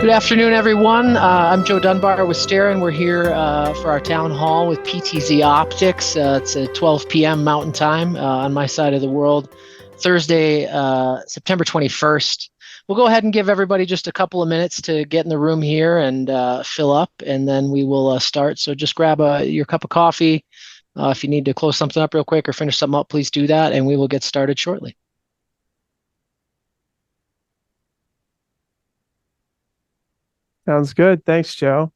Good afternoon, everyone. I'm Joe Dunbar with Starin. We're here for our town hall with PTZ Optics. It's at 12 p.m. Mountain Time on my side of the world, Thursday, September 21st. We'll go ahead and give everybody just a couple of minutes to get in the room here and fill up, and then we will start. So just grab your cup of coffee. If you need to close something up real quick or finish something up, please do that, and we will get started shortly. Sounds good. Thanks, Joe.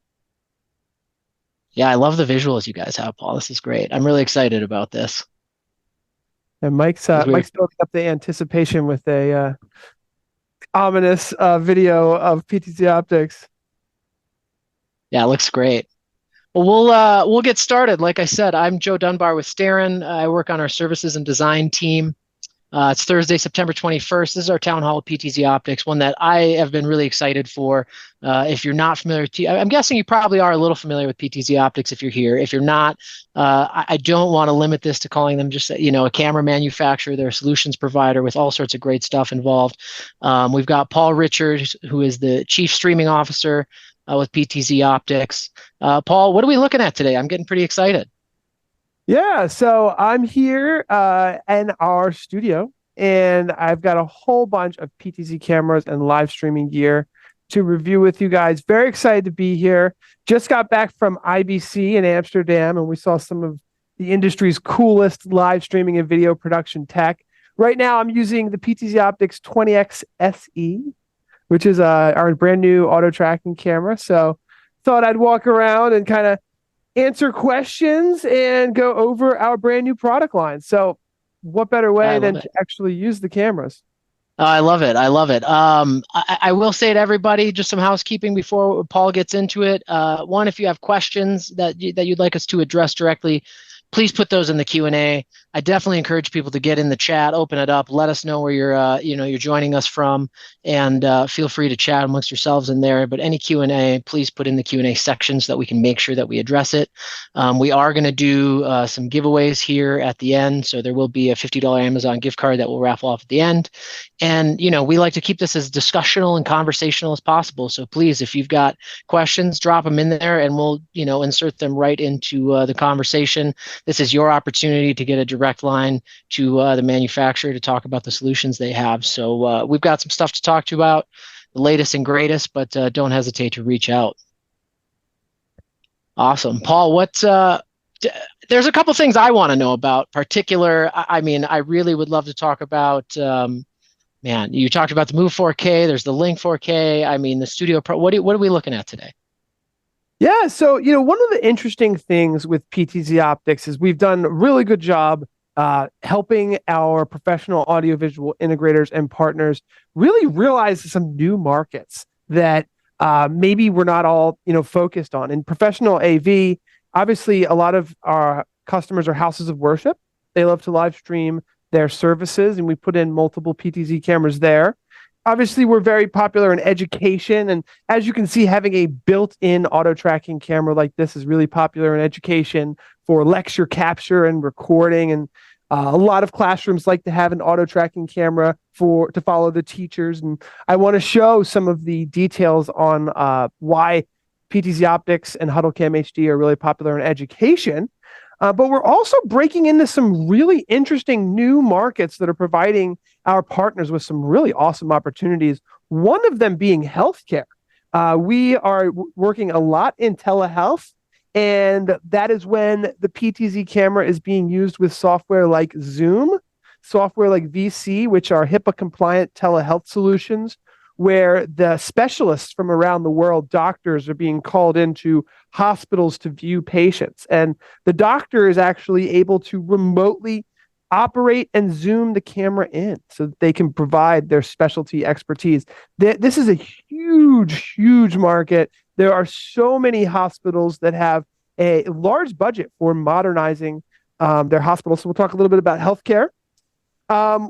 Yeah, I love the visuals you guys have, Paul. This is great. I'm really excited about this And Mike's because we're Mike's building up the anticipation with a ominous video of PTZ Optics. Yeah, it looks great. Well, we'll get started. Like I said, I'm Joe Dunbar with Starin. I work on our services and design team. It's Thursday, September 21st. This is our town hall with PTZ Optics, one that I have been really excited for. If you're not familiar with, I'm guessing you probably are a little familiar with PTZ Optics if you're here. If you're not, I don't want to limit this to calling them just a camera manufacturer. They're a solutions provider with all sorts of great stuff involved. We've got Paul Richards, who is the chief streaming officer with PTZ Optics. Paul, what are we looking at today? I'm getting pretty excited. Yeah, so I'm here in our studio, and I've got a whole bunch of PTZ cameras and live streaming gear to review with you guys. Very excited to be here. Just got back from IBC in Amsterdam, and we saw some of the industry's coolest live streaming and video production tech. Right now, I'm using the PTZ Optics 20X SE, which is our brand new auto tracking camera. So thought I'd walk around and kind of answer questions and go over our brand new product line. So what better I way love than it. to actually use the cameras? Oh, I love it. I love it. I will say to everybody, just some housekeeping before Paul gets into it. One, if you have questions that you'd like us to address directly, please put those in the Q&A. I definitely encourage people to get in the chat, open it up, let us know where you're joining us from, and feel free to chat amongst yourselves in there. But any Q&A, please put in the Q&A section so that we can make sure that we address it. We are going to do some giveaways here at the end, so there will be a $50 Amazon gift card that we'll raffle off at the end. And we like to keep this as discussional and conversational as possible. So please, if you've got questions, drop them in there, and we'll insert them right into the conversation. This is your opportunity to get a direct line to the manufacturer to talk about the solutions they have. So we've got some stuff to talk to you about, the latest and greatest, but don't hesitate to reach out. Awesome. Paul, there's a couple things I want to know about. I really would love to talk about, man, you talked about the Move 4K, there's the Link 4K, the Studio Pro. What are we looking at today? Yeah, so one of the interesting things with PTZ Optics is we've done a really good job helping our professional audiovisual integrators and partners really realize some new markets that maybe we're not all focused on. In professional AV, obviously a lot of our customers are houses of worship. They love to live stream their services, and we put in multiple PTZ cameras there. Obviously, we're very popular in education, and as you can see, having a built-in auto tracking camera like this is really popular in education for lecture capture and recording. And a lot of classrooms like to have an auto tracking camera to follow the teachers. And I want to show some of the details on why PTZ Optics and HuddleCam HD are really popular in education. But we're also breaking into some really interesting new markets that are providing our partners with some really awesome opportunities. One of them being healthcare. We are working a lot in telehealth, and that is when the PTZ camera is being used with software like Zoom, software like VC, which are HIPAA compliant telehealth solutions, where the specialists from around the world, doctors, are being called into hospitals to view patients. And the doctor is actually able to remotely operate and zoom the camera in so that they can provide their specialty expertise. This is a huge, huge market. There are so many hospitals that have a large budget for modernizing their hospitals. So we'll talk a little bit about healthcare.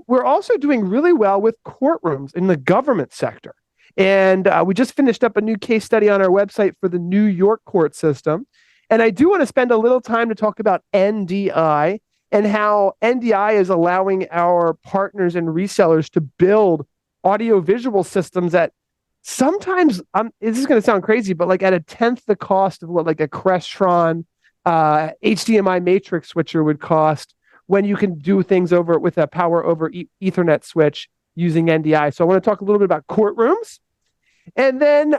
We're also doing really well with courtrooms in the government sector. And we just finished up a new case study on our website for the New York court system. And I do want to spend a little time to talk about NDI and how NDI is allowing our partners and resellers to build audiovisual systems at sometimes this is going to sound crazy, but like at a tenth the cost of what like a Crestron HDMI matrix switcher would cost when you can do things over with a power over Ethernet switch using NDI. So I want to talk a little bit about courtrooms. And then,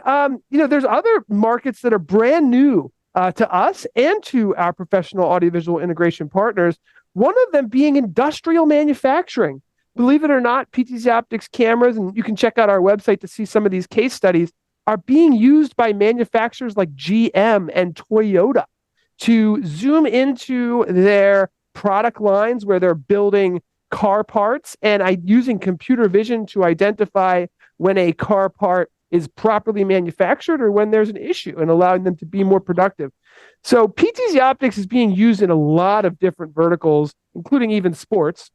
there's other markets that are brand new to us and to our professional audiovisual integration partners. One of them being industrial manufacturing. Believe it or not, PTZ Optics cameras, and you can check out our website to see some of these case studies, are being used by manufacturers like GM and Toyota to zoom into their product lines where they're building car parts and using computer vision to identify when a car part is properly manufactured or when there's an issue and allowing them to be more productive. So PTZ Optics is being used in a lot of different verticals, including even sports.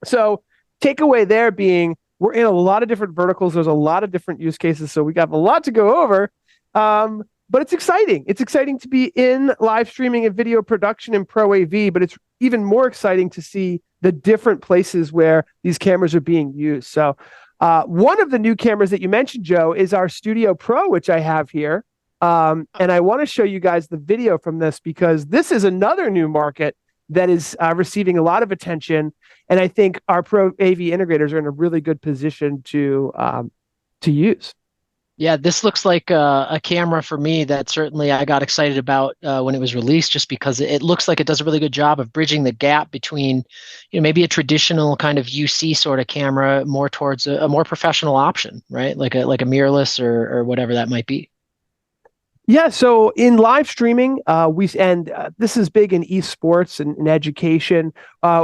So takeaway there being we're in a lot of different verticals. There's a lot of different use cases. So we got a lot to go over. But it's exciting. It's exciting to be in live streaming and video production in Pro AV, but it's even more exciting to see the different places where these cameras are being used. So one of the new cameras that you mentioned, Joe, is our Studio Pro, which I have here. And I want to show you guys the video from this because this is another new market that is receiving a lot of attention. And I think our Pro AV integrators are in a really good position to use. Yeah, this looks like a camera for me that certainly I got excited about when it was released, just because it looks like it does a really good job of bridging the gap between, maybe a traditional kind of UC sort of camera more towards a more professional option, right? Like a mirrorless or whatever that might be. Yeah, so in live streaming, this is big in esports and in education.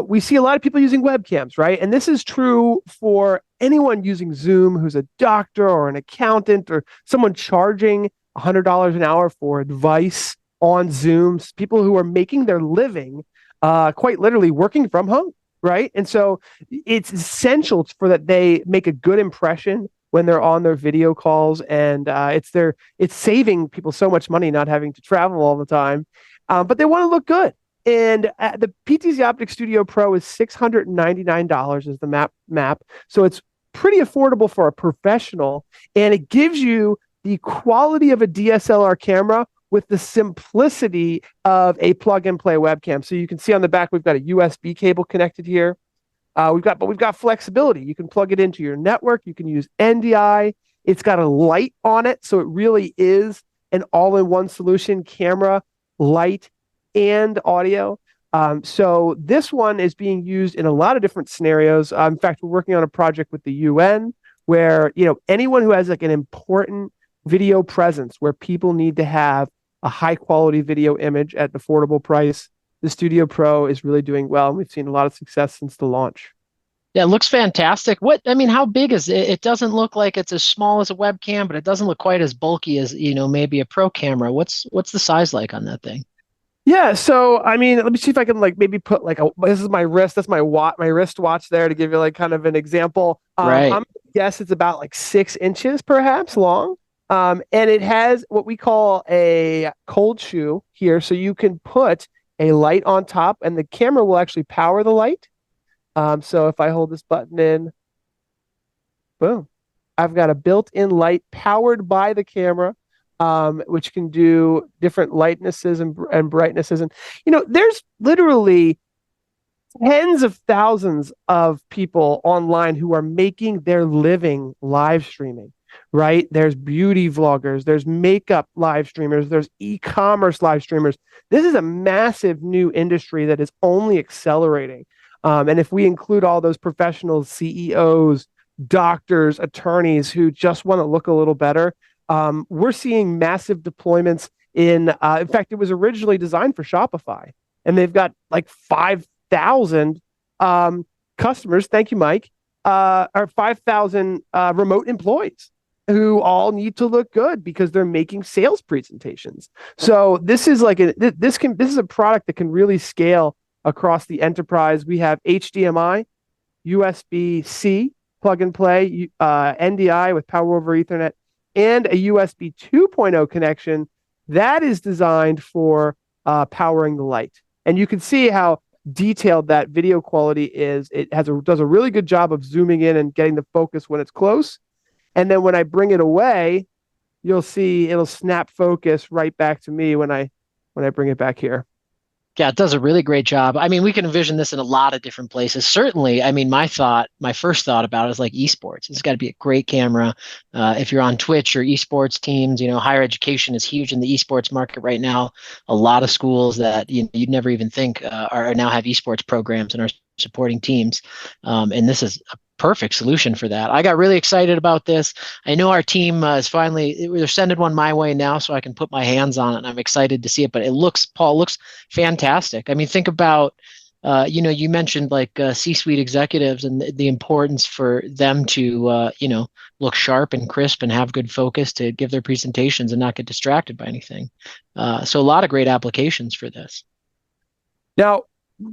We see a lot of people using webcams, right? And this is true for anyone using Zoom who's a doctor or an accountant or someone charging $100 an hour for advice on Zoom. People who are making their living, quite literally working from home, right? And so it's essential for that they make a good impression when they're on their video calls, and it's saving people so much money not having to travel all the time, but they want to look good. And the PTZ Optics Studio Pro is $699 is the map, so it's pretty affordable for a professional, and it gives you the quality of a DSLR camera with the simplicity of a plug and play webcam. So you can see on the back we've got a USB cable connected here. We've got flexibility. You can plug it into your network. You can use NDI. It's got a light on it, so it really is an all-in-one solution: camera, light, and audio. So this one is being used in a lot of different scenarios. In fact, we're working on a project with the UN where anyone who has like an important video presence where people need to have a high-quality video image at an affordable price. The Studio Pro is really doing well, and we've seen a lot of success since the launch. Yeah, it looks fantastic. How big is it? It doesn't look like it's as small as a webcam, but it doesn't look quite as bulky as, maybe a pro camera. What's the size like on that thing? Yeah, so let me see if I can like maybe put like this is my wrist, that's my wristwatch there to give you like kind of an example. Right. Yes, it's about like 6 inches perhaps long. And it has what we call a cold shoe here, so you can put a light on top and the camera will actually power the light. So if I hold this button in, boom, I've got a built-in light powered by the camera, which can do different lightnesses and brightnesses. And, there's literally tens of thousands of people online who are making their living live streaming. Right? There's beauty vloggers, there's makeup live streamers, there's e-commerce live streamers. This is a massive new industry that is only accelerating. And if we include all those professionals, CEOs, doctors, attorneys who just want to look a little better, we're seeing massive deployments in fact, it was originally designed for Shopify, and they've got like 5,000 customers. Thank you, Mike. Or 5,000 remote employees who all need to look good because they're making sales presentations. So this is like this is a product that can really scale across the enterprise. We have HDMI, USB-C, plug and play, NDI with power over Ethernet, and a USB 2.0 connection that is designed for powering the light. And you can see how detailed that video quality is. It does a really good job of zooming in and getting the focus when it's close. And then when I bring it away, you'll see it'll snap focus right back to me when I bring it back here. Yeah, it does a really great job. I mean, we can envision this in a lot of different places. Certainly, I mean, my first thought about it is like esports. It's got to be a great camera. If you're on Twitch or esports teams, higher education is huge in the esports market right now. A lot of schools that you'd never even think are now have esports programs and are supporting teams. And this is a perfect solution for that. I got really excited about this. I know our team is finally they're sending one my way now, so I can put my hands on it. And I'm excited to see it. But Paul looks fantastic. I mean, think about, you mentioned like C-suite executives and the importance for them to, look sharp and crisp and have good focus to give their presentations and not get distracted by anything. So a lot of great applications for this. Now,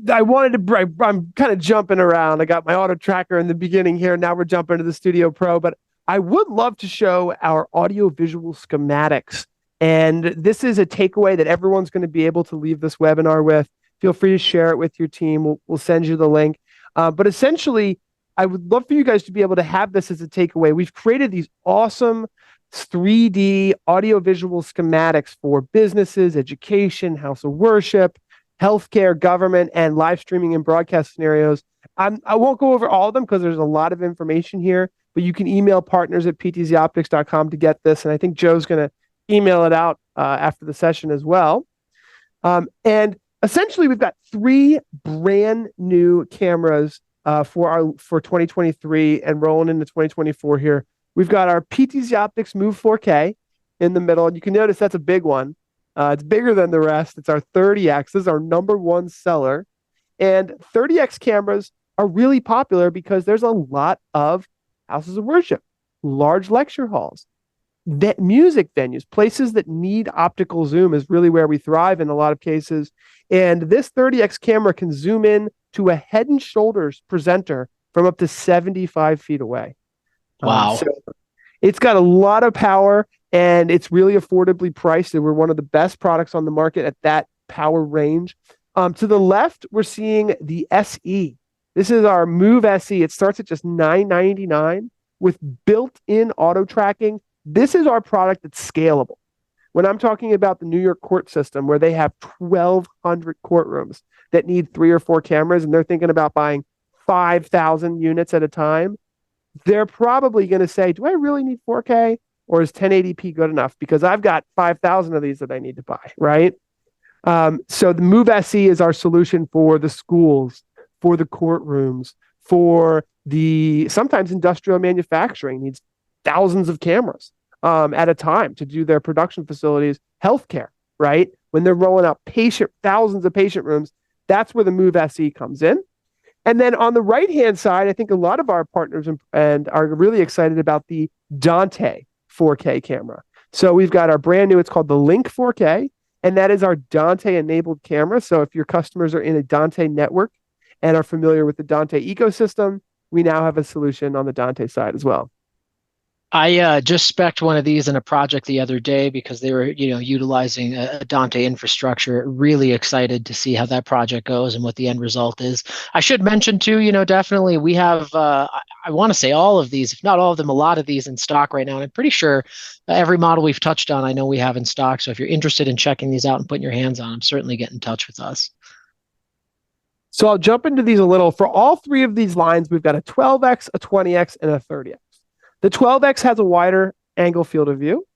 I'm kind of jumping around. I got my auto tracker in the beginning here. Now we're jumping to the Studio Pro, but I would love to show our audio visual schematics. And this is a takeaway that everyone's going to be able to leave this webinar with. Feel free to share it with your team. We'll send you the link. But essentially, I would love for you guys to be able to have this as a takeaway. We've created these awesome 3D audiovisual schematics for businesses, education, house of worship, healthcare, government, and live streaming and broadcast scenarios. I won't go over all of them because there's a lot of information here, but you can email partners@ptzoptics.com to get this. And I think Joe's going to email it out after the session as well. And essentially, we've got 3 brand new cameras for 2023 and rolling into 2024 here. We've got our PTZ Optics Move 4K in the middle. And you can notice that's a big one. It's bigger than the rest. It's our 30X. This is our number one seller. And 30X cameras are really popular because there's a lot of houses of worship, large lecture halls, music venues, places that need optical zoom is really where we thrive in a lot of cases. And this 30X camera can zoom in to a Head and Shoulders presenter from up to 75 feet away. Wow. So it's got a lot of power and it's really affordably priced. We're one of the best products on the market at that power range. To the left, we're seeing the SE. This is our Move SE. It starts at just $999 with built-in auto tracking. This is our product that's scalable. When I'm talking about the New York court system, where they have 1,200 courtrooms that need 3 or 4 cameras, and they're thinking about buying 5,000 units at a time, they're probably going to say, do I really need 4K or is 1080p good enough? Because I've got 5,000 of these that I need to buy, right? So the Move SE is our solution for the schools, for the courtrooms, for the sometimes industrial manufacturing needs thousands of cameras at a time to do their production facilities, healthcare, right? When they're rolling out thousands of patient rooms, that's where the Move SE comes in. And then on the right-hand side, I think a lot of our partners and are really excited about the Dante 4K camera. So we've got our brand new, it's called the Link 4K, and that is our Dante-enabled camera. So if your customers are in a Dante network and are familiar with the Dante ecosystem, we now have a solution on the Dante side as well. I just spec'd one of these in a project the other day because they were, utilizing a Dante infrastructure. Really excited to see how that project goes and what the end result is. I should mention too, definitely we have, I want to say all of these, if not all of them, a lot of these in stock right now. And I'm pretty sure every model we've touched on, I know we have in stock. So if you're interested in checking these out and putting your hands on them, certainly get in touch with us. So I'll jump into these a little. For all 3 of these lines, we've got a 12X, a 20X, and a 30X. The 12X has a wider angle field of view.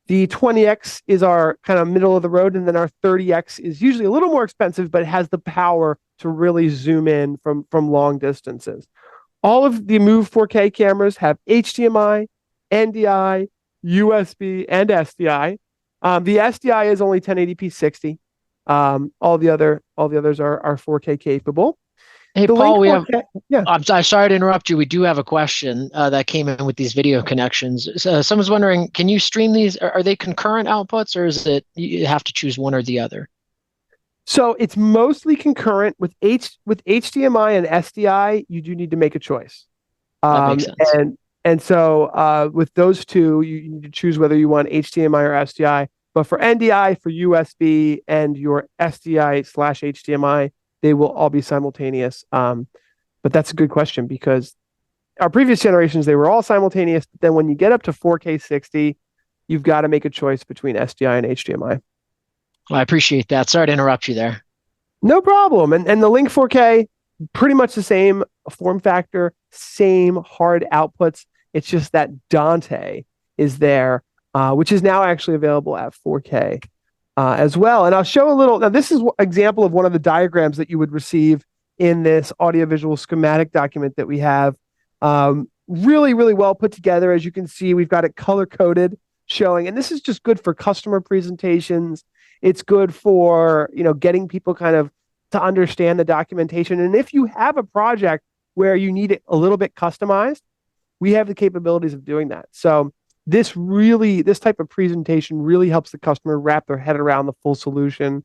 The 20X is our kind of middle of the road, and then our 30X is usually a little more expensive, but it has the power to really zoom in from long distances. All of the Move 4K cameras have HDMI, NDI, USB, and SDI. The SDI is only 1080p 60. All the others are 4K capable. Hey, Paul, we have. Yeah. I'm sorry to interrupt you. We do have a question that came in with these video connections. Someone's wondering, can you stream these? Are they concurrent outputs, or is it you have to choose one or the other? So it's mostly concurrent with HDMI and SDI. You do need to make a choice. That makes sense. And so with those two, you need to choose whether you want HDMI or SDI. But for NDI, for USB, and your SDI/HDMI, they will all be simultaneous. But that's a good question because our previous generations, they were all simultaneous. Then when you get up to 4K 60, you've got to make a choice between SDI and HDMI. Well, I appreciate that. Sorry to interrupt you there. No problem. And the Link 4K, pretty much the same form factor, same hard outputs. It's just that Dante is there, which is now actually available at 4K as well. And I'll show a little. Now, this is an example of one of the diagrams that you would receive in this audiovisual schematic document that we have. Really, really well put together. As you can see, we've got it color coded, showing, and this is just good for customer presentations. It's good for, getting people kind of to understand the documentation. And if you have a project where you need it a little bit customized, we have the capabilities of doing that. So this type of presentation really helps the customer wrap their head around the full solution.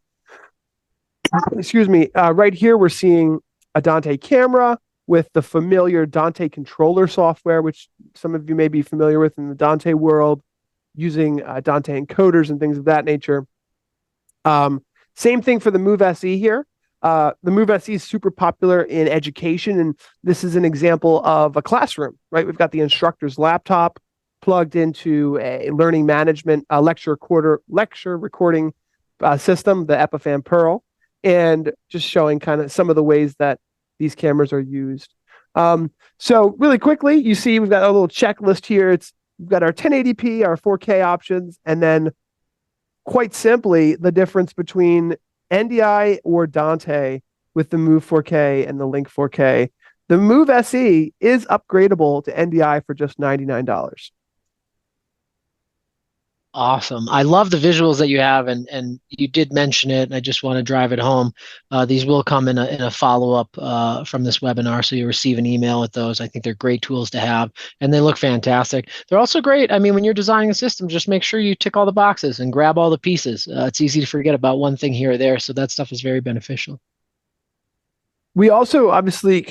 Excuse me. Right here, we're seeing a Dante camera with the familiar Dante controller software, which some of you may be familiar with in the Dante world, using Dante encoders and things of that nature. Same thing for the Move SE here. The Move SE is super popular in education, and this is an example of a classroom, right? We've got the instructor's laptop plugged into a learning management lecture recording system, the Epiphan Pearl, and just showing kind of some of the ways that these cameras are used. So really quickly, you see we've got a little checklist here. We've got our 1080p, our 4K options, and then quite simply the difference between NDI or Dante with the Move 4K and the Link 4K. The Move SE is upgradable to NDI for just $99. Awesome. I love the visuals that you have, and you did mention it, and I just want to drive it home. These will come in a follow-up from this webinar, so you'll receive an email with those. I think they're great tools to have, and they look fantastic. They're also great. I mean, when you're designing a system, just make sure you tick all the boxes and grab all the pieces. It's easy to forget about one thing here or there, so that stuff is very beneficial. We also obviously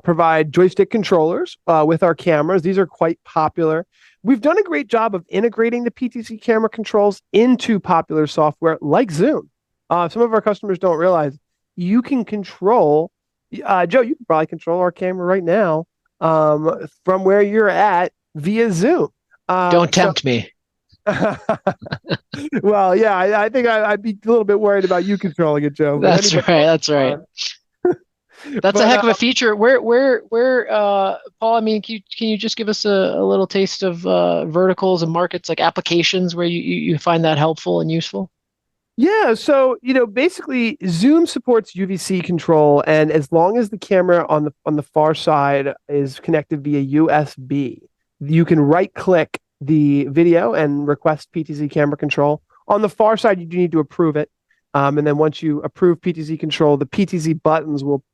provide joystick controllers with our cameras. These are quite popular. We've done a great job of integrating the PTZ camera controls into popular software like Zoom. Some of our customers don't realize you can control, Joe, you can probably control our camera right now from where you're at via Zoom. Don't tempt me. Well, yeah, I think I'd be a little bit worried about you controlling it, Joe. That's right. That's right. That's a heck of a feature. Paul, I mean, can you just give us a little taste of verticals and markets, like applications where you find that helpful and useful? Yeah, so basically Zoom supports UVC control, and as long as the camera on the far side is connected via USB, you can right click the video and request PTZ camera control. On the far side, you do need to approve it. And then once you approve PTZ control, the PTZ buttons will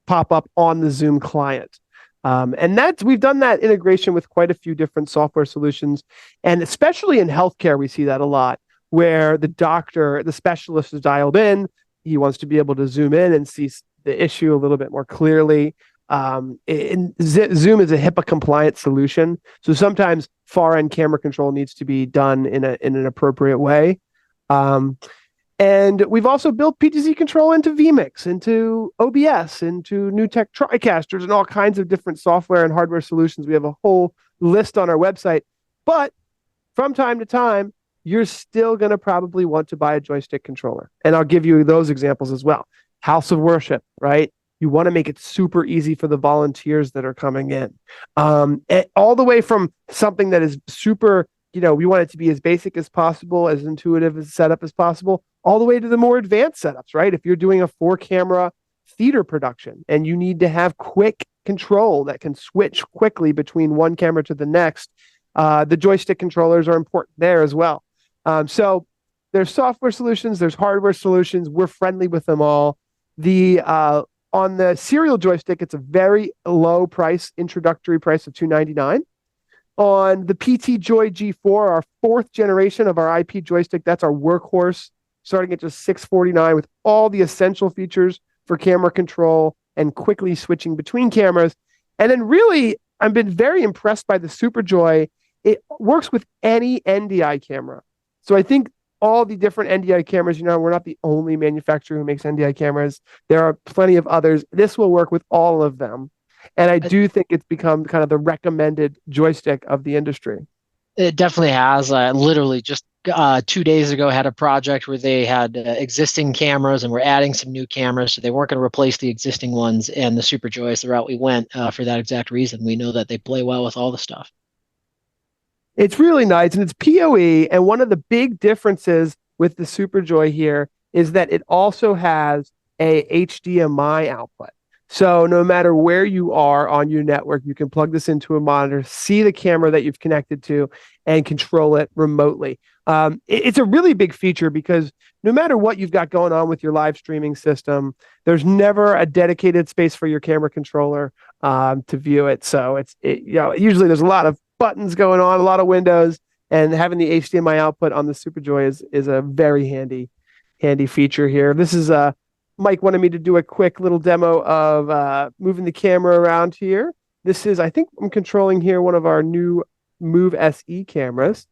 pop up on the Zoom client. And we've done that integration with quite a few different software solutions. And especially in healthcare, we see that a lot, where the specialist is dialed in. He wants to be able to zoom in and see the issue a little bit more clearly. Zoom is a HIPAA compliant solution. So sometimes far end camera control needs to be done in an appropriate way. And we've also built PTZ control into vMix, into OBS, into NewTek TriCasters, and all kinds of different software and hardware solutions. We have a whole list on our website. But from time to time, you're still going to probably want to buy a joystick controller. And I'll give you those examples as well. House of worship, right? You want to make it super easy for the volunteers that are coming in. And all the way from something that is super, we want it to be as basic as possible, as intuitive as setup as possible, all the way to the more advanced setups, right? If you're doing a 4-camera theater production and you need to have quick control that can switch quickly between one camera to the next, the joystick controllers are important there as well. So there's software solutions, there's hardware solutions. We're friendly with them all. On the serial joystick, it's a very low price, introductory price of $299. On the PT Joy G4, our 4th generation of our IP joystick, that's our workhorse, starting at just $649 with all the essential features for camera control and quickly switching between cameras. And then really, I've been very impressed by the Super Joy. It works with any NDI camera. So I think all the different NDI cameras, we're not the only manufacturer who makes NDI cameras. There are plenty of others. This will work with all of them. And I do think it's become kind of the recommended joystick of the industry. It definitely has. Literally just 2 days ago had a project where they had existing cameras and we're adding some new cameras. So they weren't going to replace the existing ones. And the Super Joy is the route we went for that exact reason. We know that they play well with all the stuff. It's really nice and it's PoE. And one of the big differences with the Superjoy here is that it also has a HDMI output. So no matter where you are on your network, you can plug this into a monitor, see the camera that you've connected to, and control it remotely. It's a really big feature because no matter what you've got going on with your live streaming system, there's never a dedicated space for your camera controller to view it. So usually there's a lot of buttons going on, a lot of windows, and having the HDMI output on the Superjoy is a very handy feature here. This is Mike wanted me to do a quick little demo of moving the camera around here. This is, I think I'm controlling here one of our new Move SE cameras.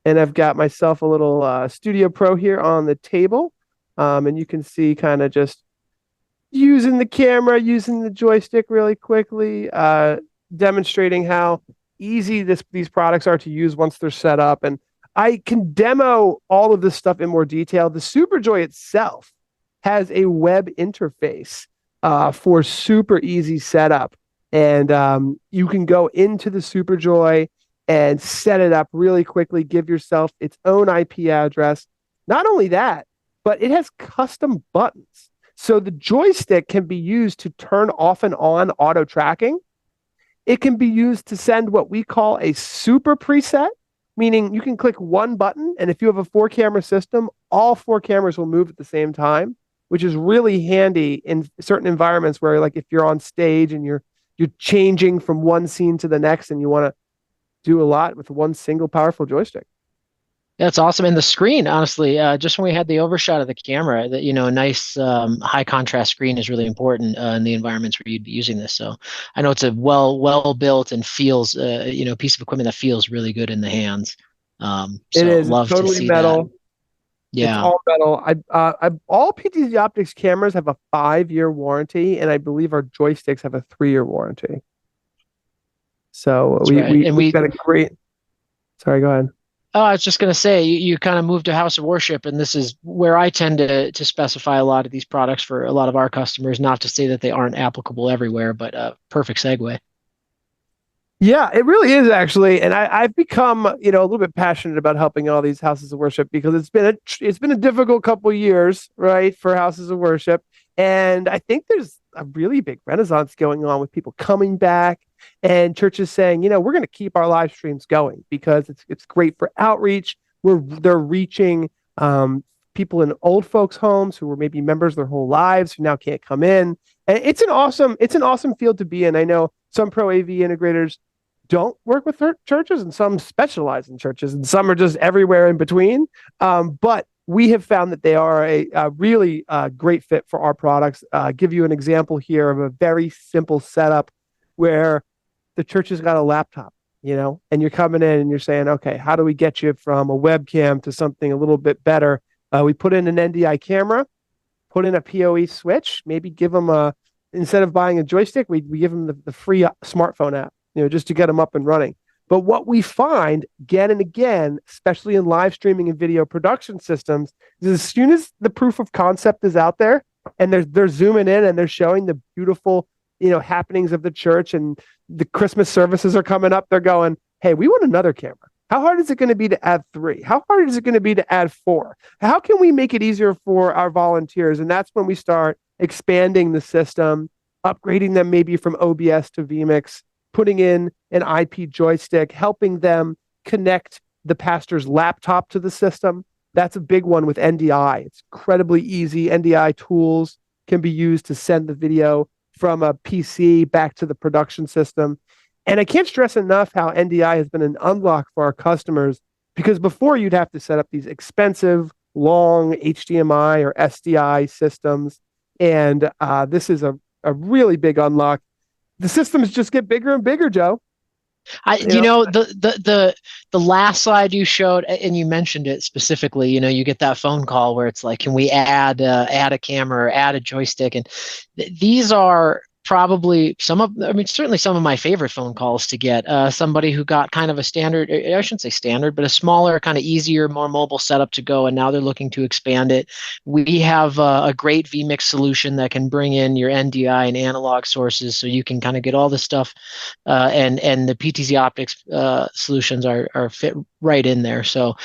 And I've got myself a little Studio Pro here on the table. And you can see kind of just using the camera, using the joystick really quickly, demonstrating how easy these products are to use once they're set up. And I can demo all of this stuff in more detail. The Superjoy itself has a web interface for super easy setup. And you can go into the Superjoy and set it up really quickly, give yourself its own IP address. Not only that, but it has custom buttons. So the joystick can be used to turn off and on auto tracking. It can be used to send what we call a super preset, meaning you can click one button, and if you have a 4-camera system, all 4 cameras will move at the same time, which is really handy in certain environments where, like, if you're on stage and you're changing from one scene to the next and you want to do a lot with one single powerful joystick. That's awesome. And the screen, honestly, just when we had the overshot of the camera, that a nice high contrast screen is really important in the environments where you'd be using this. So I know it's a well built and feels piece of equipment that feels really good in the hands. It So is. It's love to totally see metal. that. It's Yeah, all metal. All PTZ Optics cameras have a 5-year warranty, and I believe our joysticks have a 3-year warranty. So that's right. we've And got a great. Sorry, go ahead. oh, I was just going to say, you kind of moved to House of Worship, and this is where I tend to specify a lot of these products for a lot of our customers. Not to say that they aren't applicable everywhere, but perfect segue. Yeah, it really is actually, and I've become a little bit passionate about helping all these houses of worship because it's been a difficult couple of years, right, for houses of worship, and I think there's a really big renaissance going on with people coming back and churches saying, we're going to keep our live streams going because it's great for outreach. They're reaching people in old folks' homes who were maybe members their whole lives who now can't come in, and it's an awesome field to be in. I know some pro AV integrators don't work with churches and some specialize in churches and some are just everywhere in between. But we have found that they are a really great fit for our products. Give you an example here of a very simple setup where the church has got a laptop, and you're coming in and you're saying, okay, how do we get you from a webcam to something a little bit better? We put in an NDI camera, put in a PoE switch, maybe give them instead of buying a joystick, we give them the free smartphone app, just to get them up and running. But what we find again and again, especially in live streaming and video production systems, is as soon as the proof of concept is out there and they're zooming in and they're showing the beautiful, happenings of the church and the Christmas services are coming up, they're going, hey, we want another camera. How hard is it going to be to add 3? How hard is it going to be to add 4? How can we make it easier for our volunteers? And that's when we start expanding the system, upgrading them maybe from OBS to vMix, putting in an IP joystick, helping them connect the pastor's laptop to the system. That's a big one with NDI. It's incredibly easy. NDI tools can be used to send the video from a PC back to the production system. And I can't stress enough how NDI has been an unlock for our customers, because before you'd have to set up these expensive, long HDMI or SDI systems. And this is a really big unlock. The systems just get bigger and bigger, Joe. The last slide you showed, and you mentioned it specifically, you get that phone call where it's like, can we add a camera or add a joystick? And these are probably certainly some of my favorite phone calls to get. Somebody who got kind of a standard, I shouldn't say standard, but a smaller, kind of easier, more mobile setup to go, and now they're looking to expand it. We have a great vMix solution that can bring in your NDI and analog sources, so you can kind of get all this stuff, and the PTZ Optics solutions are fit right in there. So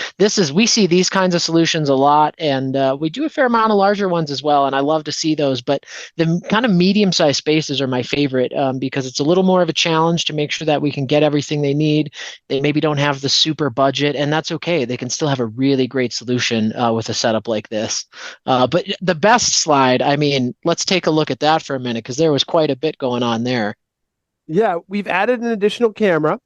we see these kinds of solutions a lot, and we do a fair amount of larger ones as well, and I love to see those. But the kind of medium-sized spaces are my favorite, because it's a little more of a challenge to make sure that we can get everything they need. They maybe don't have the super budget, and that's okay. They can still have a really great solution with a setup like this. But the best slide, I mean, let's take a look at that for a minute, because there was quite a bit going on there. Yeah, we've added an additional camera.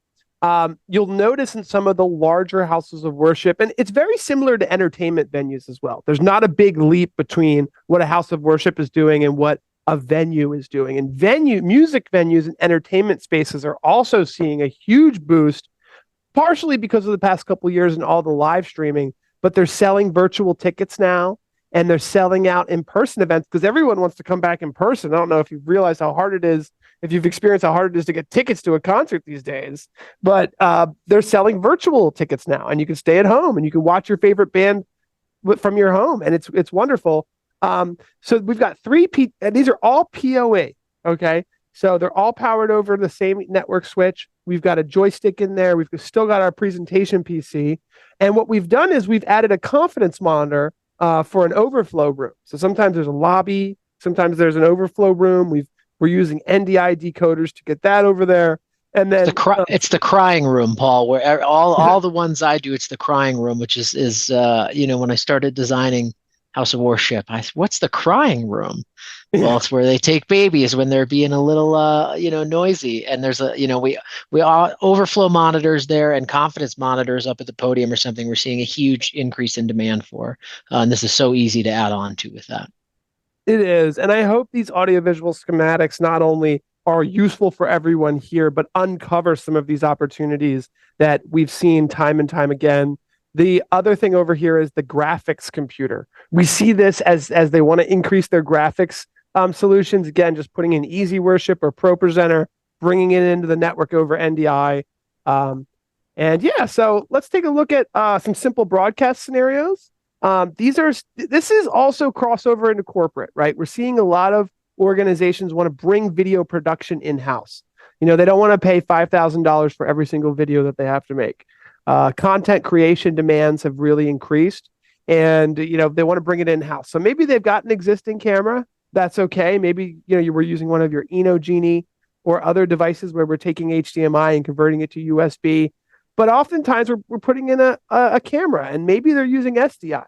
You'll notice in some of the larger houses of worship, and it's very similar to entertainment venues as well. There's not a big leap between what a house of worship is doing and what a venue is doing. And music venues and entertainment spaces are also seeing a huge boost, partially because of the past couple of years and all the live streaming, but they're selling virtual tickets now, and they're selling out in-person events because everyone wants to come back in person. I don't know if you've realized how hard it is, if you've experienced how hard it is to get tickets to a concert these days, but they're selling virtual tickets now, and you can stay at home and you can watch your favorite band from your home, and it's wonderful. So we've got these are all PoE, okay? So they're all powered over the same network switch. We've got a joystick in there. We've still got our presentation PC. And what we've done is we've added a confidence monitor for an overflow room. So sometimes there's a lobby, sometimes there's an overflow room. We're using NDI decoders to get that over there. And then it's the crying room, Paul, where all the ones I do, it's the crying room, which is when I started designing House of Worship, what's the crying room? Well, it's where they take babies when they're being a little noisy, and there's we all overflow monitors there and confidence monitors up at the podium or something. We're seeing a huge increase in demand for, and this is so easy to add on to with that. It is, and I hope these audiovisual schematics not only are useful for everyone here, but uncover some of these opportunities that we've seen time and time again. The other thing over here is the graphics computer. We see this as they want to increase their graphics solutions. Again, just putting in Easy Worship or Pro Presenter, bringing it into the network over NDI. And yeah, so let's take a look at some simple broadcast scenarios. This is also crossover into corporate, right? We're seeing a lot of organizations want to bring video production in-house. They don't want to pay $5,000 for every single video that they have to make. Content creation demands have really increased, and they want to bring it in-house. So maybe they've got an existing camera. That's okay. Maybe you were using one of your Eno Genie or other devices where we're taking HDMI and converting it to USB. But oftentimes we're putting in a camera, and maybe they're using SDI.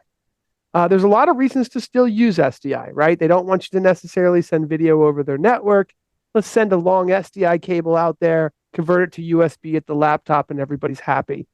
There's a lot of reasons to still use SDI, right? They don't want you to necessarily send video over their network. Let's send a long SDI cable out there, convert it to USB at the laptop, and everybody's happy.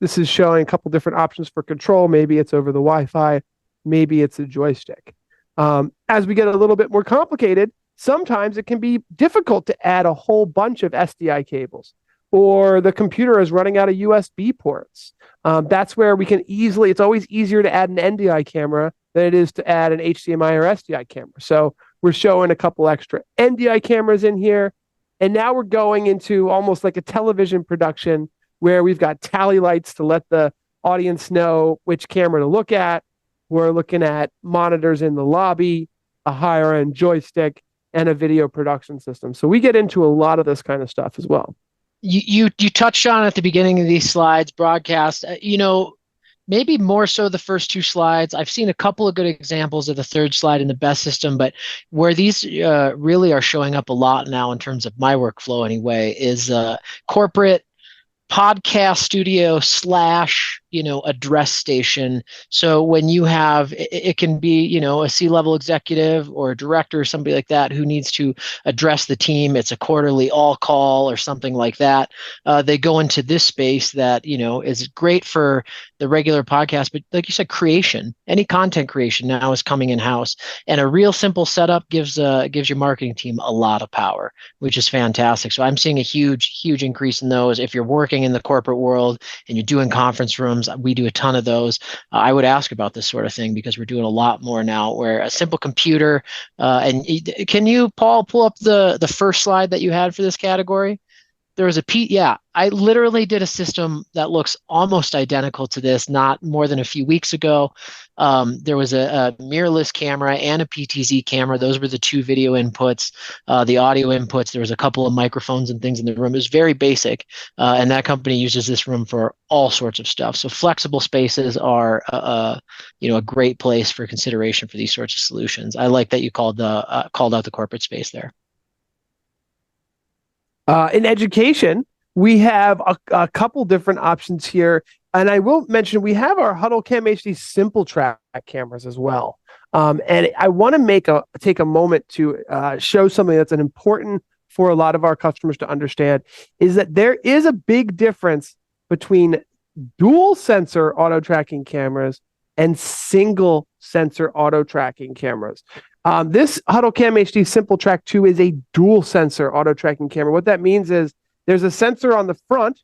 This is showing a couple different options for control. Maybe it's over the Wi-Fi. Maybe it's a joystick. As we get a little bit more complicated, sometimes it can be difficult to add a whole bunch of SDI cables, or the computer is running out of USB ports. That's where it's always easier to add an NDI camera than it is to add an HDMI or SDI camera. So we're showing a couple extra NDI cameras in here. And now we're going into almost like a television production where we've got tally lights to let the audience know which camera to look at. We're looking at monitors in the lobby, a higher end joystick, and a video production system. So we get into a lot of this kind of stuff as well. You touched on at the beginning of these slides, broadcast, maybe more so the first two slides. I've seen a couple of good examples of the third slide in the best system, but where these really are showing up a lot now in terms of my workflow anyway is corporate podcast studio / address station. So when you have, it can be, a C-level executive or a director or somebody like that who needs to address the team. It's a quarterly all call or something like that. They go into this space that, is great for the regular podcast, but like you said, any content creation now is coming in-house, and a real simple setup gives your marketing team a lot of power, which is fantastic. So I'm seeing a huge increase in those. If you're working in the corporate world and you're doing conference rooms, systems. We do a ton of those. I would ask about this sort of thing because we're doing a lot more now where a simple computer, can you, Paul, pull up the first slide that you had for this category? There was yeah, I literally did a system that looks almost identical to this not more than a few weeks ago. There was a mirrorless camera and a PTZ camera. Those were the two video inputs. The audio inputs, there was a couple of microphones and things in the room. It was very basic. And that company uses this room for all sorts of stuff. So flexible spaces are a great place for consideration for these sorts of solutions. I like that you called out the corporate space there. In education, we have a couple different options here. And I will mention we have our Huddle Cam HD Simple Track cameras as well. And I want to take a moment to show something that's an important for a lot of our customers to understand is that there is a big difference between dual sensor auto tracking cameras and single sensor auto tracking cameras. This Huddle Cam HD Simple Track 2 is a dual sensor auto tracking camera. What that means is there's a sensor on the front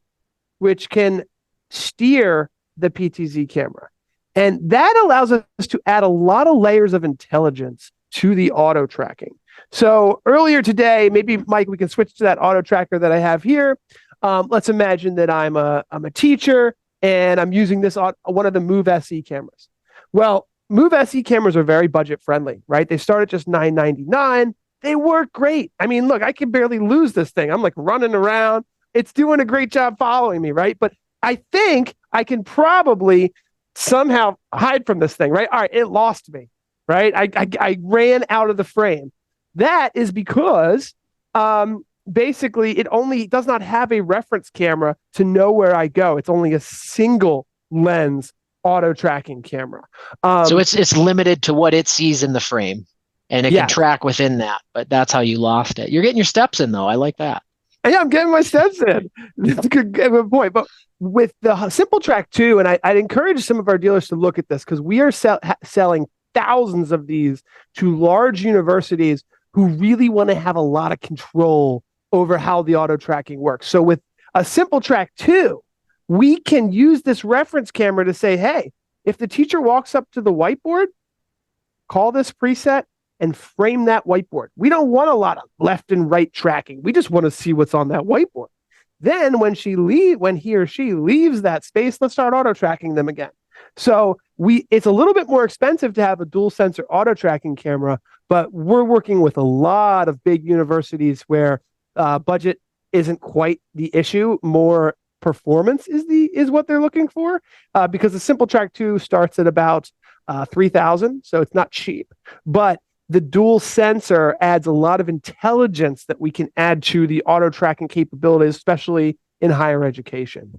which can steer the PTZ camera. And that allows us to add a lot of layers of intelligence to the auto tracking. So earlier today, maybe Mike, we can switch to that auto tracker that I have here. Let's imagine that I'm a teacher and I'm using one of the Move SE cameras. Well, Move SE cameras are very budget friendly, right? They start at just $9.99. They work great. I mean, look, I can barely lose this thing. I'm like running around. It's doing a great job following me, right? But I think I can probably somehow hide from this thing, right? All right, it lost me, right? I ran out of the frame. That is because basically it only does not have a reference camera to know where I go. It's only a single lens auto tracking camera. So it's limited to what it sees in the frame, and it can track within that. But that's how you lost it. You're getting your steps in, though. I like that. Yeah, I'm getting my steps in. That's a good point. But with the Simple Track 2, and I'd encourage some of our dealers to look at this because we are selling thousands of these to large universities who really want to have a lot of control over how the auto tracking works. So with a Simple Track 2, we can use this reference camera to say, hey, if the teacher walks up to the whiteboard, call this preset and frame that whiteboard. We don't want a lot of left and right tracking. We just want to see what's on that whiteboard. Then when he or she leaves that space, let's start auto tracking them again. So it's a little bit more expensive to have a dual sensor auto tracking camera, but we're working with a lot of big universities where budget isn't quite the issue. More performance is what they're looking for, because the Simple Track 2 starts at about $3,000, so it's not cheap. But the dual sensor adds a lot of intelligence that we can add to the auto tracking capabilities, especially in higher education.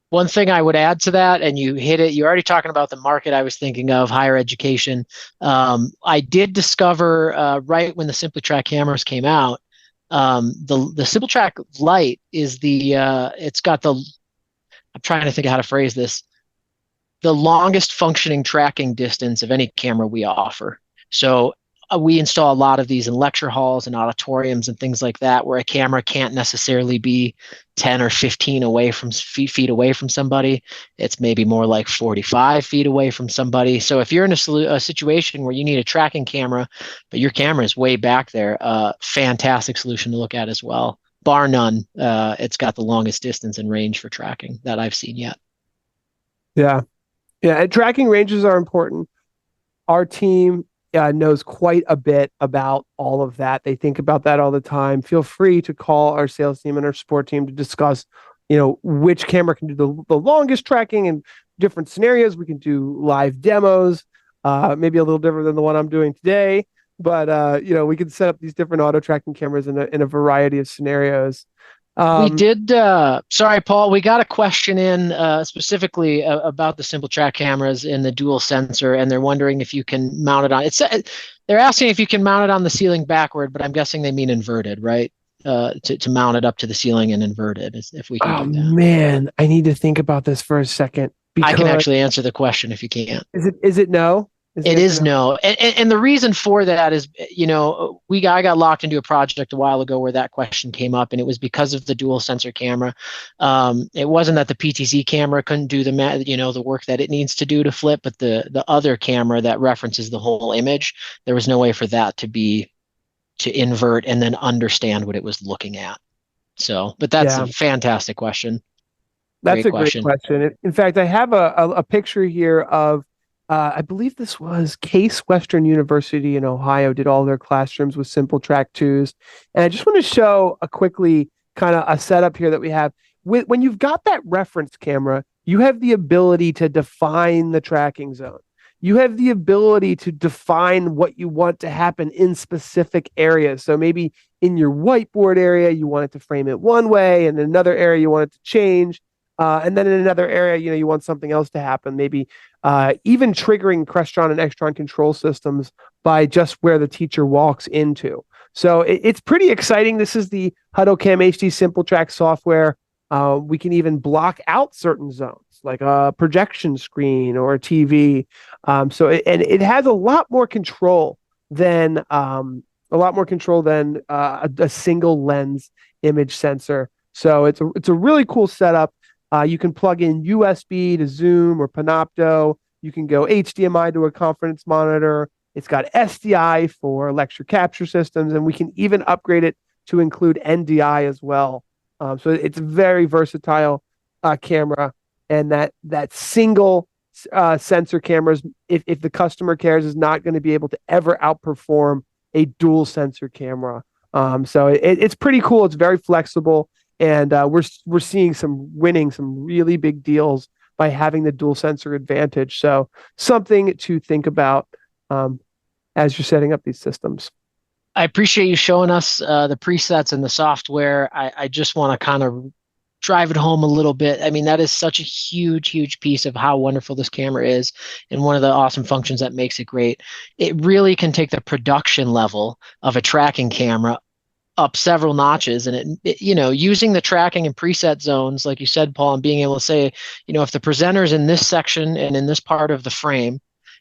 One thing I would add to that, and you hit it, you're already talking about the market I was thinking of, higher education. I did discover right when the SimplyTrack cameras came out, the SimplyTrack Lite is it's got I'm trying to think of how to phrase this, the longest functioning tracking distance of any camera we offer. So we install a lot of these in lecture halls and auditoriums and things like that, where a camera can't necessarily be 10 or 15 feet away from somebody. It's maybe more like 45 feet away from somebody. So if you're in a situation where you need a tracking camera, but your camera is way back there, fantastic solution to look at as well. Bar none, it's got the longest distance and range for tracking that I've seen yet. Yeah. And tracking ranges are important. Our team knows quite a bit about all of that. They think about that all the time. Feel free to call our sales team and our support team to discuss, which camera can do the longest tracking in different scenarios. We can do live demos, maybe a little different than the one I'm doing today, but we can set up these different auto tracking cameras in a variety of scenarios. We did, sorry, Paul, we got a question in specifically about the SimplyTrack cameras and the dual sensor, and they're wondering if you can mount it on. They're asking if you can mount it on the ceiling backward, but I'm guessing they mean inverted, right? To mount it up to the ceiling and inverted, if we can do that. Oh, man, I need to think about this for a second. I can actually answer the question if you can't. Is it no? Is the It answer is no? no, and the reason for that is, I got locked into a project a while ago where that question came up, and it was because of the dual sensor camera. It wasn't that the PTZ camera couldn't do the work that it needs to do to flip, but the other camera that references the whole image, there was no way for that to invert and then understand what it was looking at. So, but that's Yeah. a fantastic question. That's Great a great question. question. In fact, I have a picture here of, I believe this was Case Western University in Ohio, did all their classrooms with Simple Track 2s. And I just want to show a quickly kind of a setup here that we have. When you've got that reference camera, you have the ability to define the tracking zone. You have the ability to define what you want to happen in specific areas. So maybe in your whiteboard area, you want it to frame it one way, and in another area, you want it to change. And then in another area, you want something else to happen, maybe even triggering Crestron and Extron control systems by just where the teacher walks into. So it's pretty exciting. This is the HuddleCam HD Simple Track software. We can even block out certain zones, like a projection screen or a TV. And it has a lot more control than a single lens image sensor. So it's a really cool setup. You can plug in USB to Zoom or Panopto. You can go HDMI to a conference monitor. It's got SDI for lecture capture systems, and we can even upgrade it to include NDI as well. So it's a very versatile camera, and that single sensor cameras, if the customer cares, is not going to be able to ever outperform a dual sensor camera. So it's pretty cool. It's very flexible. And we're seeing winning some really big deals by having the dual sensor advantage. So something to think about as you're setting up these systems. I appreciate you showing us the presets and the software. I just want to kind of drive it home a little bit. I mean, that is such a huge, huge piece of how wonderful this camera is, and one of the awesome functions that makes it great. It really can take the production level of a tracking camera up several notches, and using the tracking and preset zones like you said, Paul, and being able to say, if the presenter's in this section and in this part of the frame,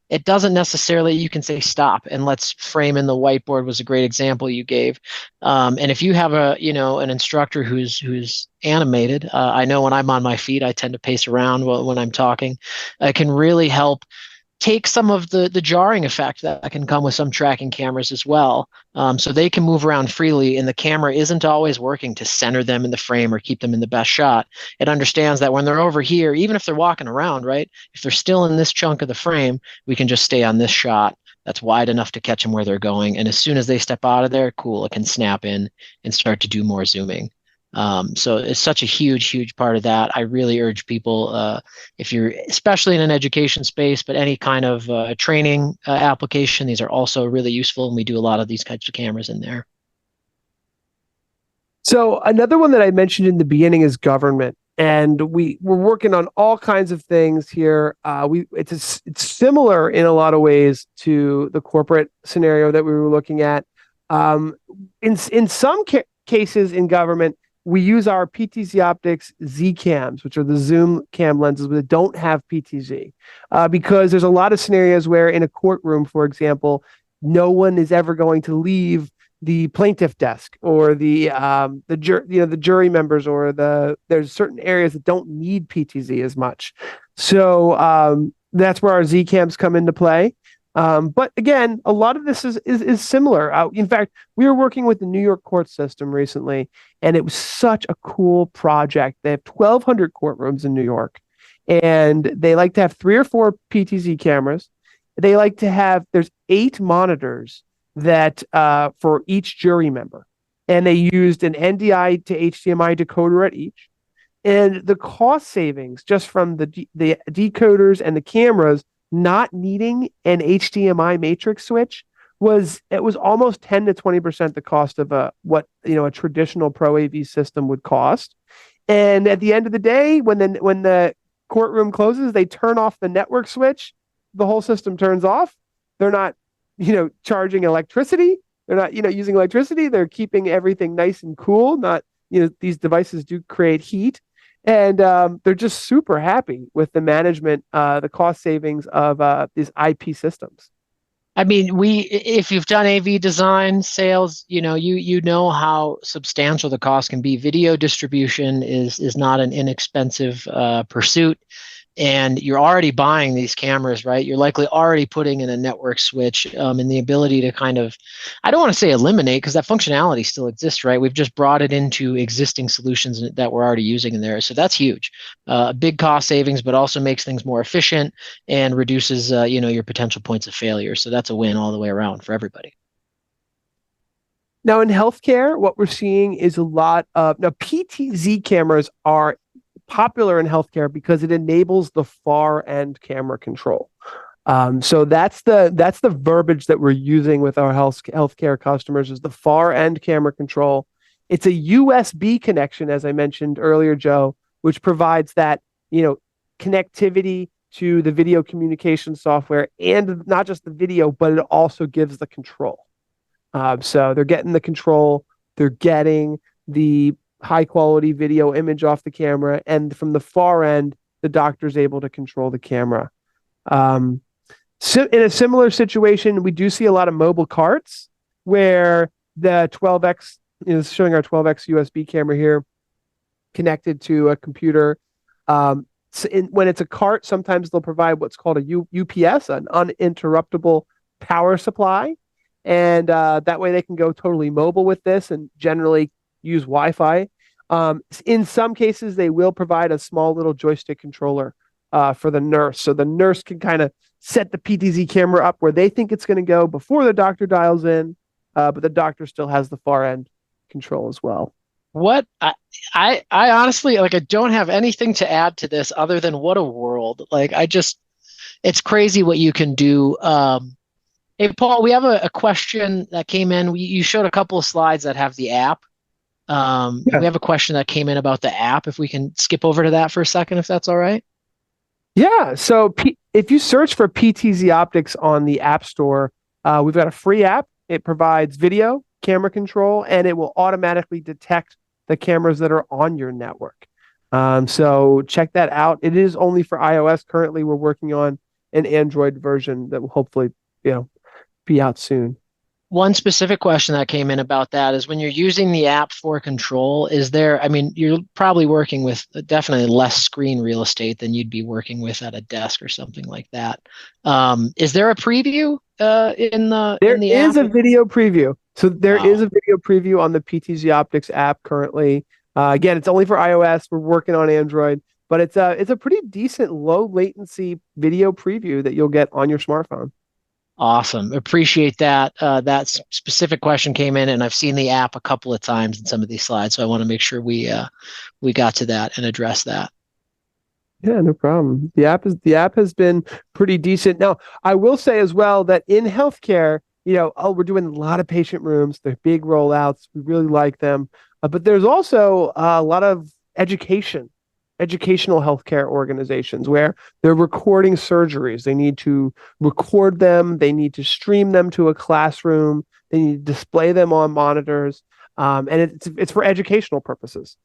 it doesn't necessarily, you can say stop and let's frame in the whiteboard was a great example you gave. And if you have an instructor who's animated, I know when I'm on my feet I tend to pace around when I'm talking. It can really help take some of the jarring effect that can come with some tracking cameras as well. So they can move around freely, and the camera isn't always working to center them in the frame or keep them in the best shot. It understands that when they're over here, even if they're walking around, right, if they're still in this chunk of the frame, we can just stay on this shot that's wide enough to catch them where they're going. And as soon as they step out of there, cool, it can snap in and start to do more zooming. So it's such a huge, huge part of that. I really urge people, if you're especially in an education space, but any kind of training application, these are also really useful. And we do a lot of these types of cameras in there. So another one that I mentioned in the beginning is government, and we're working on all kinds of things here. It's similar in a lot of ways to the corporate scenario that we were looking at. Um, in some cases in government, we use our PTZ Optics Z cams, which are the zoom cam lenses that don't have PTZ, because there's a lot of scenarios where in a courtroom, for example, no one is ever going to leave the plaintiff desk or the jury members, or there's certain areas that don't need PTZ as much. So that's where our Z cams come into play. But again, a lot of this is similar. In fact, we were working with the New York court system recently, and it was such a cool project. They have 1,200 courtrooms in New York, and they like to have 3 or 4 PTZ cameras. They like to have, there's 8 monitors that for each jury member, and they used an NDI to HDMI decoder at each. And the cost savings just from the decoders and the cameras not needing an HDMI matrix switch was almost 10 to 20% the cost of a traditional Pro AV system would cost. And at the end of the day, when the courtroom closes, they turn off the network switch, the whole system turns off. They're not charging electricity. They're not using electricity. They're keeping everything nice and cool. Not these devices do create heat. And they're just super happy with the management, the cost savings of these IP systems. I mean, if you've done AV design sales, you know how substantial the cost can be. Video distribution is not an inexpensive pursuit, and you're already buying these cameras, right? You're likely already putting in a network switch, and the ability to kind of, I don't want to say eliminate because that functionality still exists, right? We've just brought it into existing solutions that we're already using in there. So that's huge. Big cost savings, but also makes things more efficient and reduces, your potential points of failure. So that's a win all the way around for everybody. Now, in healthcare, what we're seeing is a lot of now PTZ cameras are popular in healthcare because it enables the far end camera control. So that's the verbiage that we're using with our healthcare customers is the far end camera control. It's a USB connection, as I mentioned earlier, Joe, which provides that connectivity to the video communication software and not just the video, but it also gives the control. So they're getting the control, they're getting the high quality video image off the camera, and from the far end, the doctor's able to control the camera. Um, so in a similar situation, we do see a lot of mobile carts where the 12x is showing our 12x USB camera here connected to a computer. When it's a cart, sometimes they'll provide what's called a UPS, an uninterruptible power supply. And that way they can go totally mobile with this and generally use Wi-Fi. In some cases, they will provide a small little joystick controller for the nurse. So the nurse can kind of set the PTZ camera up where they think it's going to go before the doctor dials in, but the doctor still has the far end control as well. What I honestly like, I don't have anything to add to this other than what a world. Like, it's crazy what you can do. Hey, Paul, we have a question that came in. You showed a couple of slides that have the app. Yeah. We have a question that came in about the app. If we can skip over to that for a second, if that's all right. Yeah. So if you search for PTZ Optics on the App Store, we've got a free app. It provides video, camera control, and it will automatically detect the cameras that are on your network. So check that out. It is only for iOS. Currently, we're working on an Android version that will hopefully, be out soon. One specific question that came in about that is when you're using the app for control, I mean, you're probably working with definitely less screen real estate than you'd be working with at a desk or something like that. Is there a preview There in the is app? a video preview. So there is Wow. a video preview on the PTZ Optics app currently. Again, it's only for iOS. We're working on Android, but it's a pretty decent low latency video preview that you'll get on your smartphone. Awesome. Appreciate that. That specific question came in, and I've seen the app a couple of times in some of these slides, so I want to make sure we got to that and address that. Yeah, no problem. The app has been pretty decent. Now, I will say as well that in healthcare, we're doing a lot of patient rooms. They're big rollouts. We really like them. But there's also a lot of educational healthcare organizations where they're recording surgeries. They need to record them. They need to stream them to a classroom. They need to display them on monitors. And it's for educational purposes.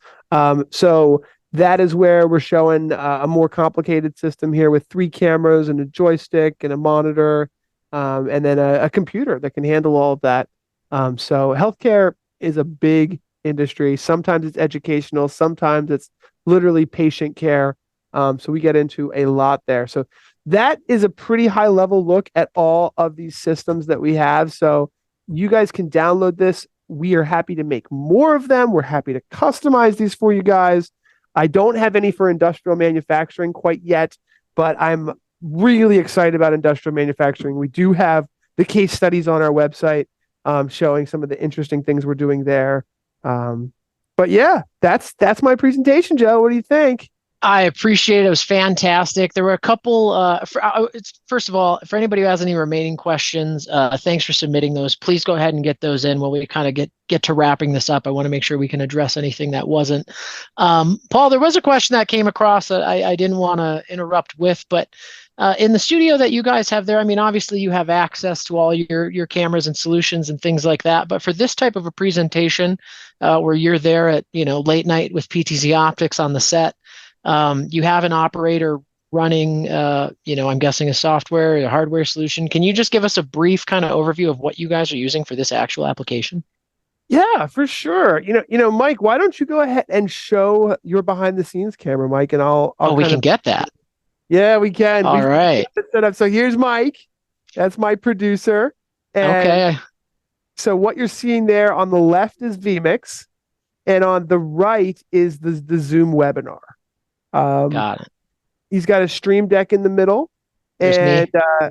So that is where we're showing a more complicated system here with 3 cameras and a joystick and a monitor, and then a computer that can handle all of that. So healthcare is a big industry. Sometimes it's educational, sometimes it's literally patient care. So we get into a lot there. So that is a pretty high level look at all of these systems that we have. So you guys can download this. We are happy to make more of them. We're happy to customize these for you guys. I don't have any for industrial manufacturing quite yet, but I'm really excited about industrial manufacturing. We do have the case studies on our website showing some of the interesting things we're doing there. But yeah, that's my presentation, Joe. What do you think? I appreciate it. It was fantastic. There were a couple. First of all, for anybody who has any remaining questions, thanks for submitting those. Please go ahead and get those in while we kind of get to wrapping this up. I want to make sure we can address anything that wasn't. Paul, there was a question that came across that I didn't want to interrupt with, but In the studio that you guys have there, I mean, obviously you have access to all your cameras and solutions and things like that. But for this type of a presentation, where you're there at late night with PTZ Optics on the set, you have an operator running, I'm guessing a software, a hardware solution. Can you just give us a brief kind of overview of what you guys are using for this actual application? Yeah, for sure. Mike, why don't you go ahead and show your behind the scenes camera, Mike, and I'll Oh, we kind can of. get that. Yeah, we can. All We right. got it set up. So here's Mike. That's my producer. And Okay. so what you're seeing there on the left is vMix, and on the right is the Zoom webinar. Um, Got it. he's got a stream deck in the middle. There's And me.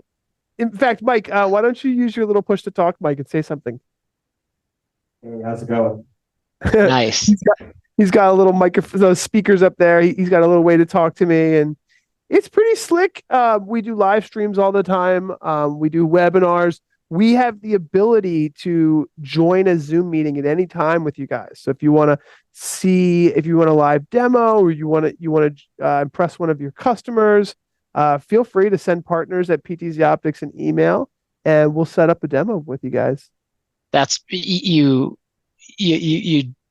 in fact, Mike, why don't you use your little push to talk, Mike, and say something? Hey, how's it going? Nice. He's got a little microphone, those speakers up there. He's got a little way to talk to me, and it's pretty slick. We do live streams all the time. We do webinars. We have the ability to join a Zoom meeting at any time with you guys. So if you want to if you want a live demo, or you want to impress one of your customers, feel free to send partners at PTZ Optics an email, and we'll set up a demo with you guys. That's you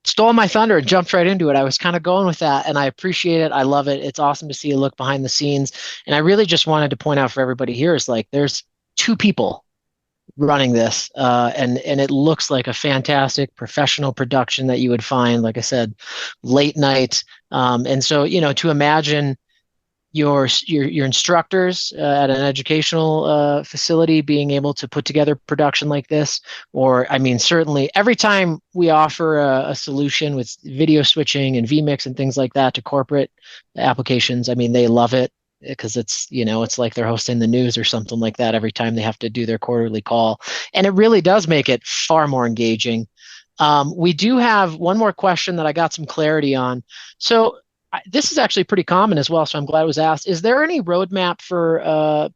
stole my thunder and jumped right into it. I was kind of going with that, and I appreciate it. I love it. It's awesome to see a look behind the scenes. And I really just wanted to point out for everybody here is like there's two people running this, and it looks like a fantastic professional production that you would find, like I said, late night. And so to imagine your instructors at an educational facility being able to put together production like this, or I mean, certainly every time we offer a solution with video switching and vmix and things like that to corporate applications, I mean, they love it because it's like they're hosting the news or something like that every time they have to do their quarterly call, and it really does make it far more engaging. We do have one more question that I got some clarity on. So this is actually pretty common as well, so I'm glad it was asked. Is there any roadmap for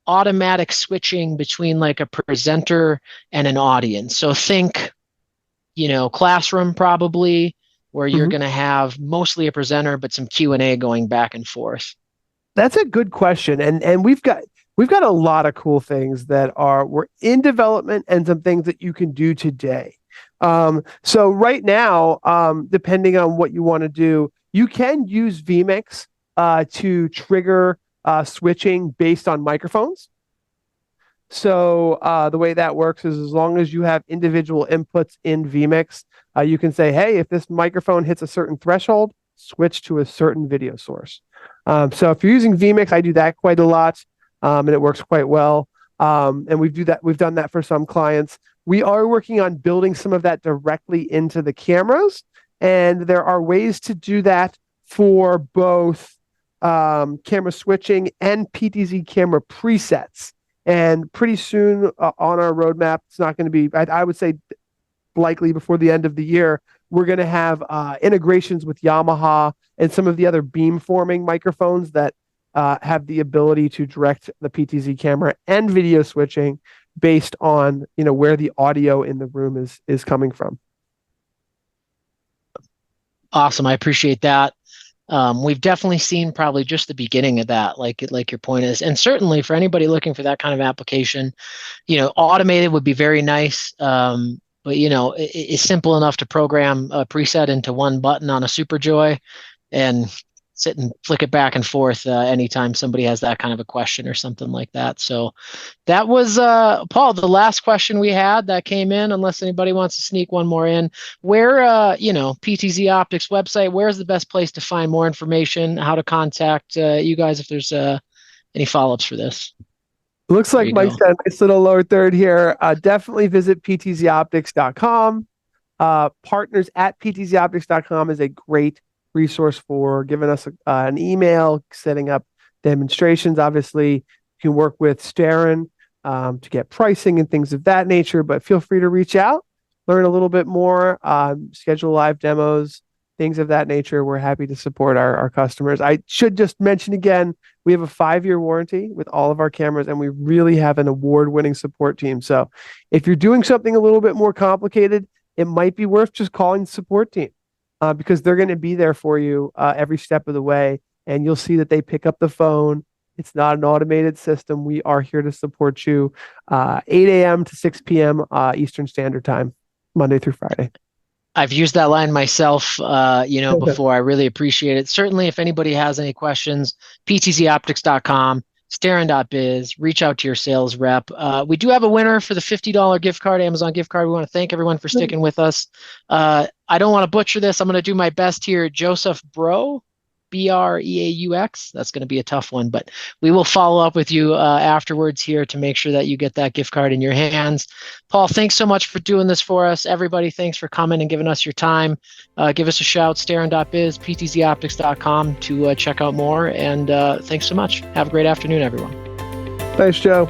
automatic switching between like a presenter and an audience? So think, classroom probably, where you're Mhm. going to have mostly a presenter, but some Q&A going back and forth. That's a good question, and we've got a lot of cool things that we're in development, and some things that you can do today. So right now, depending on what you want to do, you can use vMix to trigger switching based on microphones. So the way that works is, as long as you have individual inputs in vMix, you can say, hey, if this microphone hits a certain threshold, switch to a certain video source. So if you're using vMix, I do that quite a lot, and it works quite well. And we've done that for some clients. We are working on building some of that directly into the cameras, and there are ways to do that for both camera switching and PTZ camera presets. And pretty soon on our roadmap, it's not going to be, I would say, likely before the end of the year, we're going to have integrations with Yamaha and some of the other beamforming microphones that have the ability to direct the PTZ camera and video switching based on where the audio in the room is coming from. Awesome. I appreciate that. We've definitely seen probably just the beginning of that, like your point is, and certainly for anybody looking for that kind of application, automated would be very nice. But it's simple enough to program a preset into one button on a SuperJoy and sit and flick it back and forth anytime somebody has that kind of a question or something like that. So that was Paul, the last question we had that came in, unless anybody wants to sneak one more in. Where PTZ Optics website, where's the best place to find more information, how to contact you guys if there's any follow-ups for this? Looks There like you Mike's go. got a nice little lower third here. Definitely visit ptzoptics.com. Partners at ptzoptics.com is a great resource for giving us an email, setting up demonstrations. Obviously, you can work with Starin to get pricing and things of that nature, but feel free to reach out, learn a little bit more, schedule live demos, things of that nature. We're happy to support our customers. I should just mention again, we have a 5-year warranty with all of our cameras, and we really have an award-winning support team. So if you're doing something a little bit more complicated, it might be worth just calling the support team because they're going to be there for you every step of the way. And you'll see that they pick up the phone It's not an automated system. We are here to support you 8 a.m. to 6 p.m. Eastern Standard Time, Monday through Friday. I've used that line myself, before. I really appreciate it. Certainly, if anybody has any questions, ptzoptics.com, starin.biz, reach out to your sales rep. We do have a winner for the $50 gift card, Amazon gift card. We want to thank everyone for sticking with us. I don't want to butcher this. I'm going to do my best here. Joseph Bro, Breaux. That's going to be a tough one, but we will follow up with you afterwards here to make sure that you get that gift card in your hands. Paul, thanks so much for doing this for us. Everybody, thanks for coming and giving us your time. Give us a shout, starin.biz, ptzoptics.com to check out more. And thanks so much. Have a great afternoon, everyone. Thanks, Joe.